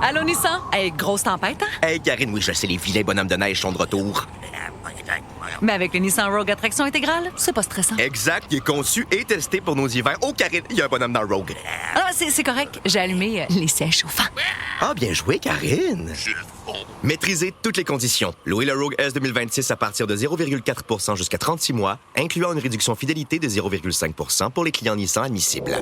Allô, Nissan? Hey, grosse tempête, hein? Hey, Karine, oui, je sais, les vilains bonhommes de neige sont de retour. Mais avec le Nissan Rogue à traction intégrale, c'est pas stressant. Exact, il est conçu et testé pour nos hivers. Oh, Karine, il y a un bonhomme dans le Rogue. Ah, c'est correct. J'ai allumé les sièges chauffants. Ah, bien joué, Karine. Maîtrisez toutes les conditions. Louez le Rogue S 2026 à partir de 0,4% jusqu'à 36 mois, incluant une réduction fidélité de 0,5% pour les clients Nissan admissibles.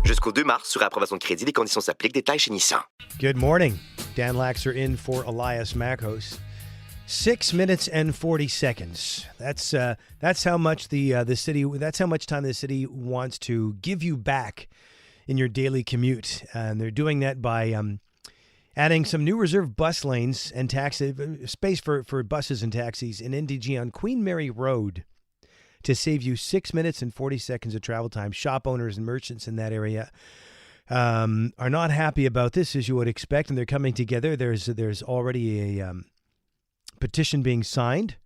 Jusqu'au 2 mars, sur approbation de crédit, les conditions s'appliquent. Détails chez Nissan. Good morning. Dan Laxer in for Elias Makos. 6 minutes and 40 seconds. That's how much the city. That's how much time the city wants to give you back in your daily commute, and they're doing that by adding some new reserved bus lanes and space for buses and taxis in NDG on Queen Mary Road to save you 6 minutes and 40 seconds of travel time. Shop owners and merchants in that area are not happy about this, as you would expect, and they're coming together. There's already a petition being signed,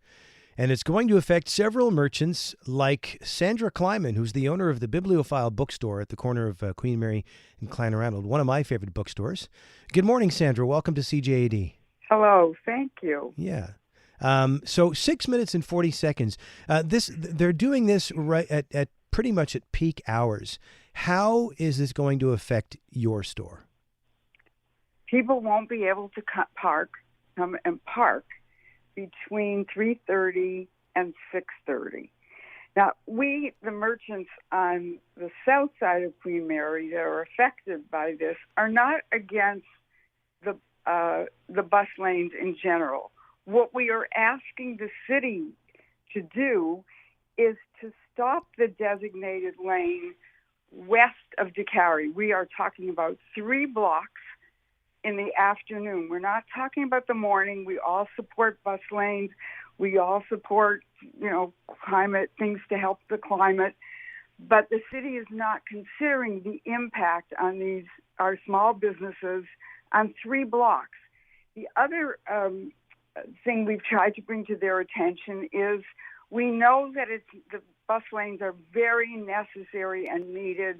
and it's going to affect several merchants like Sandra Climan, who's the owner of the Bibliophile Book Store at the corner of Queen Mary and Clanranald, one of my favorite bookstores. Good morning, Sandra. Welcome to CJAD. Hello. Thank you. Yeah. So 6 minutes and 40 seconds. They're doing this right at pretty much at peak hours. How is this going to affect your store? People won't be able to come and park between 3:30 and 6:30. Now, we, the merchants on the south side of Queen Mary that are affected by this, are not against the bus lanes in general. What we are asking the city to do is to stop the designated lane west of DeCary. We are talking about 3 blocks in the afternoon. We're not talking about the morning. We all support bus lanes. We all support, climate, things to help the climate. But the city is not considering the impact on our small businesses on 3 blocks. The other thing we've tried to bring to their attention is we know that the bus lanes are very necessary and needed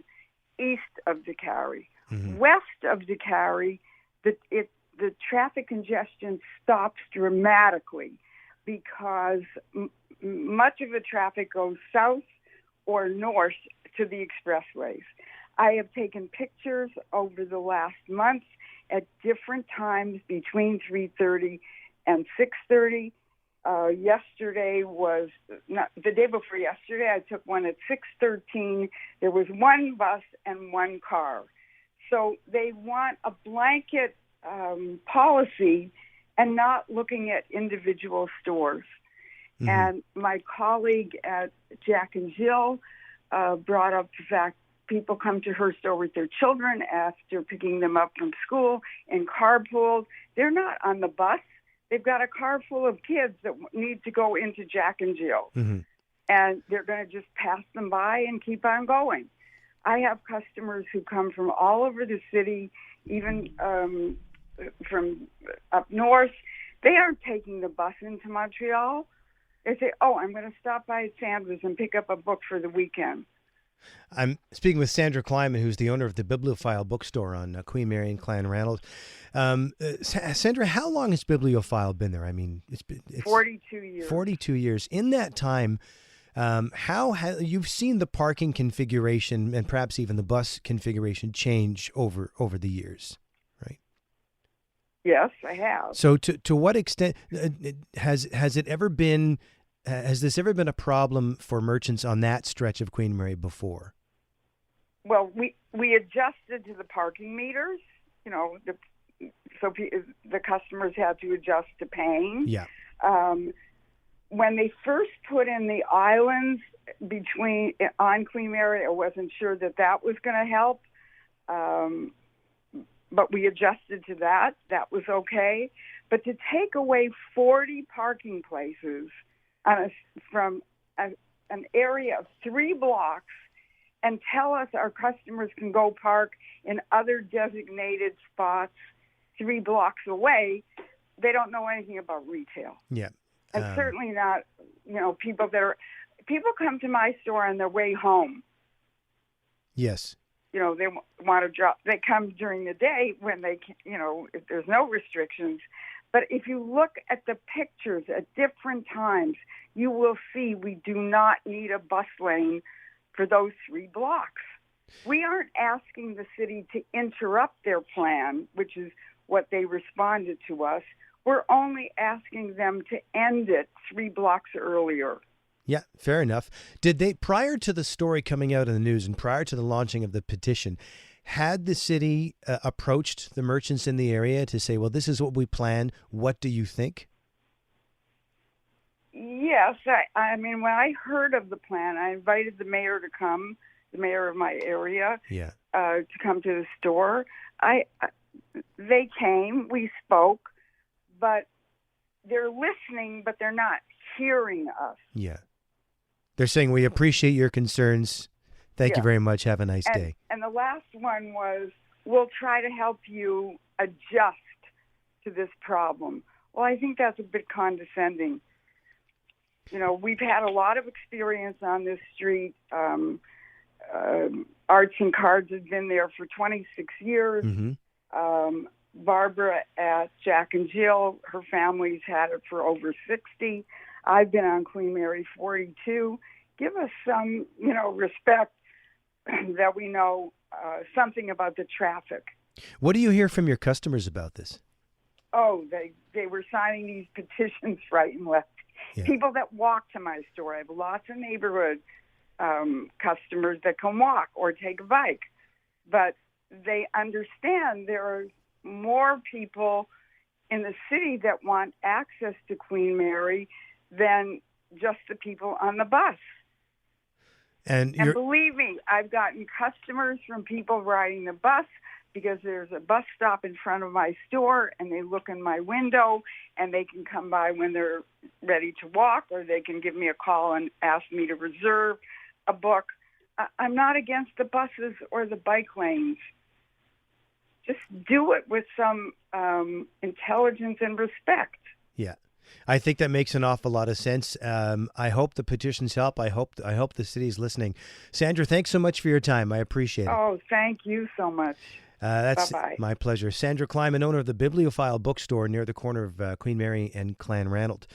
east of DeCary. Mm-hmm. West of DeCary, the traffic congestion stops dramatically because much of the traffic goes south or north to the expressways. I have taken pictures over the last month at different times between 3:30 and 6:30. Yesterday was not the day before yesterday. I took one at 6:13. There was 1 bus and 1 car. So they want a blanket policy and not looking at individual stores. Mm-hmm. And my colleague at Jack and Jill brought up the fact people come to her store with their children after picking them up from school in carpools. They're not on the bus. They've got a car full of kids that need to go into Jack and Jill. Mm-hmm. And they're going to just pass them by and keep on going. I have customers who come from all over the city, even from up north. They aren't taking the bus into Montreal. They say, I'm going to stop by at Sandra's and pick up a book for the weekend. I'm speaking with Sandra Climan, who's the owner of the Bibliophile Book Store on Queen Mary and Clanranald. Sandra, how long has Bibliophile been there? I mean, it's 42 years. 42 years. In that time, you've seen the parking configuration and perhaps even the bus configuration change over the years, right? Yes, I have. So to what extent has it ever been? Has this ever been a problem for merchants on that stretch of Queen Mary before? Well, we adjusted to the parking meters, so the customers had to adjust to paying. Yeah. When they first put in the islands on Queen Mary, I wasn't sure that was going to help, but we adjusted to that. That was okay. But to take away 40 parking places from an area of 3 blocks and tell us our customers can go park in other designated spots 3 blocks away, they don't know anything about retail. Yeah. And certainly not, people come to my store on their way home. Yes. they want to drop. They come during the day when they can, if there's no restrictions. But if you look at the pictures at different times, you will see we do not need a bus lane for those 3 blocks. We aren't asking the city to interrupt their plan, which is what they responded to us. We're only asking them to end it 3 blocks earlier. Yeah, fair enough. Did they, prior to the story coming out in the news and prior to the launching of the petition, had the city approached the merchants in the area to say, well, this is what we plan. What do you think? Yes. I mean, when I heard of the plan, I invited the mayor to come, the mayor of my area, to come to the store. They came, we spoke, but they're listening, but they're not hearing us. Yeah. They're saying, we appreciate your concerns. Thank you very much. Have a nice day. And the last one was, we'll try to help you adjust to this problem. Well, I think that's a bit condescending. We've had a lot of experience on this street. Arts and Cards has been there for 26 years. Mm-hmm. Barbara at Jack and Jill, her family's had it for over 60. I've been on Queen Mary 42. Give us some, respect that we know something about the traffic. What do you hear from your customers about this? Oh, they were signing these petitions right and left. Yeah. People that walk to my store. I have lots of neighborhood customers that can walk or take a bike. But they understand there are more people in the city that want access to Queen Mary than just the people on the bus. And believe me, I've gotten customers from people riding the bus because there's a bus stop in front of my store and they look in my window and they can come by when they're ready to walk, or they can give me a call and ask me to reserve a book. I'm not against the buses or the bike lanes. Just do it with some intelligence and respect. Yeah. I think that makes an awful lot of sense. I hope the petitions help. I hope the city's listening. Sandra, thanks so much for your time. I appreciate it. Oh, thank you so much. That's Bye-bye. My pleasure. Sandra Climan, owner of the Bibliophile Book Store near the corner of Queen Mary and Clanranald.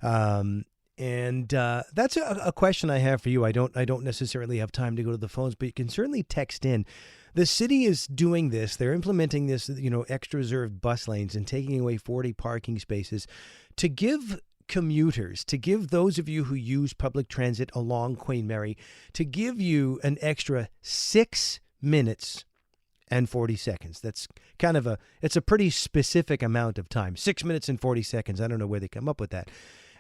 And that's a question I have for you. I don't necessarily have time to go to the phones, but you can certainly text in. The city is doing this. They're implementing this, extra reserved bus lanes and taking away 40 parking spaces to give commuters, to give those of you who use public transit along Queen Mary, to give you an extra 6 minutes and 40 seconds. That's it's a pretty specific amount of time. 6 minutes and 40 seconds. I don't know where they come up with that.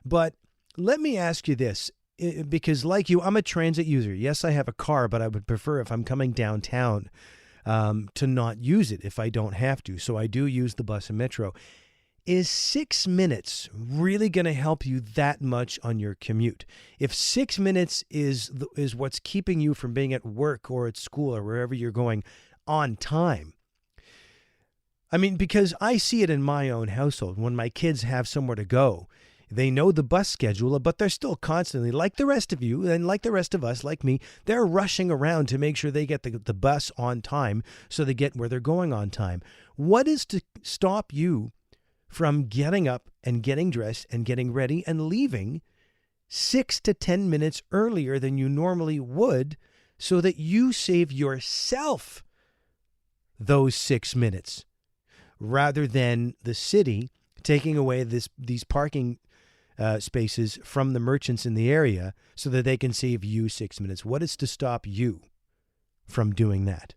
But let me ask you this, because like you, I'm a transit user. Yes, I have a car, but I would prefer, if I'm coming downtown, to not use it if I don't have to. So I do use the bus and metro. Is 6 minutes really going to help you that much on your commute? If 6 minutes is what's keeping you from being at work or at school or wherever you're going on time. I mean, because I see it in my own household. When my kids have somewhere to go, they know the bus schedule, but they're still constantly, like the rest of you and like the rest of us, like me, they're rushing around to make sure they get the bus on time so they get where they're going on time. What is to stop you from getting up and getting dressed and getting ready and leaving 6 to 10 minutes earlier than you normally would so that you save yourself those 6 minutes rather than the city taking away these parking spaces from the merchants in the area so that they can save you 6 minutes? What is to stop you from doing that?